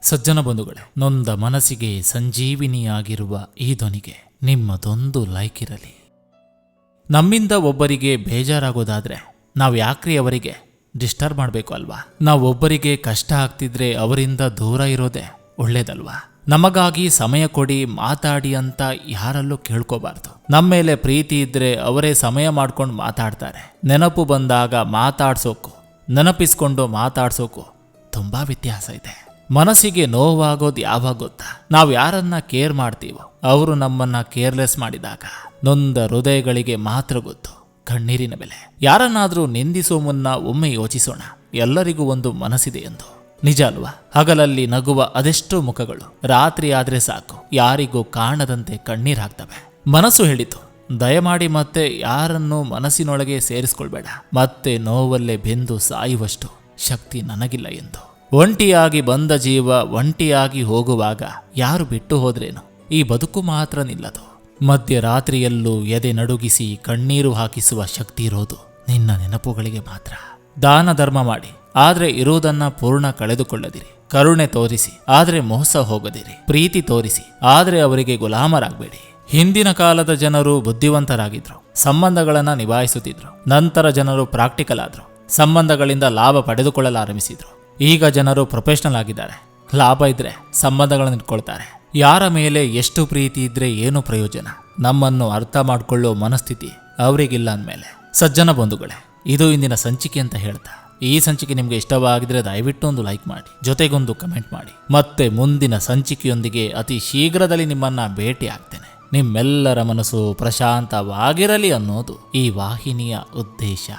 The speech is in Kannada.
ಸಜ್ಜನ ಬಂಧುಗಳೇ, ನೊಂದ ಮನಸ್ಸಿಗೆ ಸಂಜೀವಿನಿಯಾಗಿರುವ ಈ ಧ್ವನಿಗೆ ನಿಮ್ಮದೊಂದು ಲೈಕ್ ಇರಲಿ. ನಮ್ಮಿಂದ ಒಬ್ಬರಿಗೆ ಬೇಜಾರಾಗೋದಾದ್ರೆ ನಾವು ಯಾಕ್ರಿ ಅವರಿಗೆ ಡಿಸ್ಟರ್ಬ್ ಮಾಡಬೇಕು ಅಲ್ವಾ? ನಾವು ಒಬ್ಬರಿಗೆ ಕಷ್ಟ ಆಗ್ತಿದ್ರೆ ಅವರಿಂದ ದೂರ ಇರೋದೇ ಒಳ್ಳೇದಲ್ವಾ? ನಮಗಾಗಿ ಸಮಯ ಕೊಡಿ, ಮಾತಾಡಿ ಅಂತ ಯಾರಲ್ಲೂ ಕೇಳ್ಕೋಬಾರ್ದು. ನಮ್ಮ ಮೇಲೆ ಪ್ರೀತಿ ಇದ್ರೆ ಅವರೇ ಸಮಯ ಮಾಡ್ಕೊಂಡು ಮಾತಾಡ್ತಾರೆ. ನೆನಪು ಬಂದಾಗ ಮಾತಾಡ್ಸೋಕು, ನೆನಪಿಸ್ಕೊಂಡು ಮಾತಾಡ್ಸೋಕು ತುಂಬಾ ವ್ಯತ್ಯಾಸ ಇದೆ. ಮನಸ್ಸಿಗೆ ನೋವಾಗೋದು ಯಾವಾಗ ಗೊತ್ತಾ? ನಾವು ಯಾರನ್ನ ಕೇರ್ ಮಾಡ್ತೀವೋ ಅವರು ನಮ್ಮನ್ನ ಕೇರ್ಲೆಸ್ ಮಾಡಿದಾಗ. ನೊಂದ ಹೃದಯಗಳಿಗೆ ಮಾತ್ರ ಗೊತ್ತು ಕಣ್ಣೀರಿನ ಬೆಲೆ. ಯಾರನ್ನಾದ್ರೂ ನಿಂದಿಸೋ ಮುನ್ನ ಒಮ್ಮೆ ಯೋಚಿಸೋಣ, ಎಲ್ಲರಿಗೂ ಒಂದು ಮನಸ್ಸಿದೆ ಎಂದು. ನಿಜ ಅಲ್ವಾ? ಹಗಲಲ್ಲಿ ನಗುವ ಅದೆಷ್ಟೋ ಮುಖಗಳು ರಾತ್ರಿ ಆದ್ರೆ ಸಾಕು ಯಾರಿಗೂ ಕಾಣದಂತೆ ಕಣ್ಣೀರ್ ಹಾಕ್ತವೆ. ಮನಸ್ಸು ಹೇಳಿತು, ದಯಮಾಡಿ ಮತ್ತೆ ಯಾರನ್ನೂ ಮನಸ್ಸಿನೊಳಗೆ ಸೇರಿಸ್ಕೊಳ್ಬೇಡ, ಮತ್ತೆ ನೋವಲ್ಲೇ ಬೆಂದು ಸಾಯುವಷ್ಟು ಶಕ್ತಿ ನನಗಿಲ್ಲ ಎಂದು. ಒಂಟಿಯಾಗಿ ಬಂದ ಜೀವ ಒಂಟಿಯಾಗಿ ಹೋಗುವಾಗ ಯಾರು ಬಿಟ್ಟು ಹೋದ್ರೇನು, ಈ ಬದುಕು ಮಾತ್ರ ನಿಲ್ಲದು. ಮಧ್ಯರಾತ್ರಿಯಲ್ಲೂ ಎದೆ ನಡುಗಿಸಿ ಕಣ್ಣೀರು ಹಾಕಿಸುವ ಶಕ್ತಿ ಇರೋದು ನಿನ್ನ ನೆನಪುಗಳಿಗೆ ಮಾತ್ರ. ದಾನ ಧರ್ಮ ಮಾಡಿ, ಆದ್ರೆ ಇರುವುದನ್ನ ಪೂರ್ಣ ಕಳೆದುಕೊಳ್ಳದಿರಿ. ಕರುಣೆ ತೋರಿಸಿ, ಆದ್ರೆ ಮೋಸ ಹೋಗದಿರಿ. ಪ್ರೀತಿ ತೋರಿಸಿ, ಆದ್ರೆ ಅವರಿಗೆ ಗುಲಾಮರಾಗಬೇಡಿ. ಹಿಂದಿನ ಕಾಲದ ಜನರು ಬುದ್ಧಿವಂತರಾಗಿದ್ರು, ಸಂಬಂಧಗಳನ್ನ ನಿಭಾಯಿಸುತ್ತಿದ್ರು. ನಂತರ ಜನರು ಪ್ರಾಕ್ಟಿಕಲ್ ಆದ್ರು, ಸಂಬಂಧಗಳಿಂದ ಲಾಭ ಪಡೆದುಕೊಳ್ಳಲಾರಂಭಿಸಿದ್ರು. ಈಗ ಜನರು ಪ್ರೊಫೆಷನಲ್ ಆಗಿದ್ದಾರೆ, ಲಾಭ ಇದ್ರೆ ಸಂಬಂಧಗಳನ್ನು ಇಟ್ಕೊಳ್ತಾರೆ. ಯಾರ ಮೇಲೆ ಎಷ್ಟು ಪ್ರೀತಿ ಇದ್ರೆ ಏನು ಪ್ರಯೋಜನ? ನಮ್ಮನ್ನು ಅರ್ಥ ಮಾಡ್ಕೊಳ್ಳೋ ಮನಸ್ಥಿತಿ ಅವರಿಗಿಲ್ಲ ಅಂದಮೇಲೆ. ಸಜ್ಜನ ಬಂಧುಗಳೇ, ಇದು ಇಂದಿನ ಸಂಚಿಕೆ ಅಂತ ಹೇಳ್ತಾ, ಈ ಸಂಚಿಕೆ ನಿಮ್ಗೆ ಇಷ್ಟವಾಗಿದ್ರೆ ದಯವಿಟ್ಟು ಒಂದು ಲೈಕ್ ಮಾಡಿ, ಜೊತೆಗೊಂದು ಕಮೆಂಟ್ ಮಾಡಿ. ಮತ್ತೆ ಮುಂದಿನ ಸಂಚಿಕೆಯೊಂದಿಗೆ ಅತಿ ಶೀಘ್ರದಲ್ಲಿ ನಿಮ್ಮನ್ನ ಭೇಟಿ ಆಗ್ತೇನೆ. ನಿಮ್ಮೆಲ್ಲರ ಮನಸ್ಸು ಪ್ರಶಾಂತವಾಗಿರಲಿ ಅನ್ನೋದು ಈ ವಾಹಿನಿಯ ಉದ್ದೇಶ.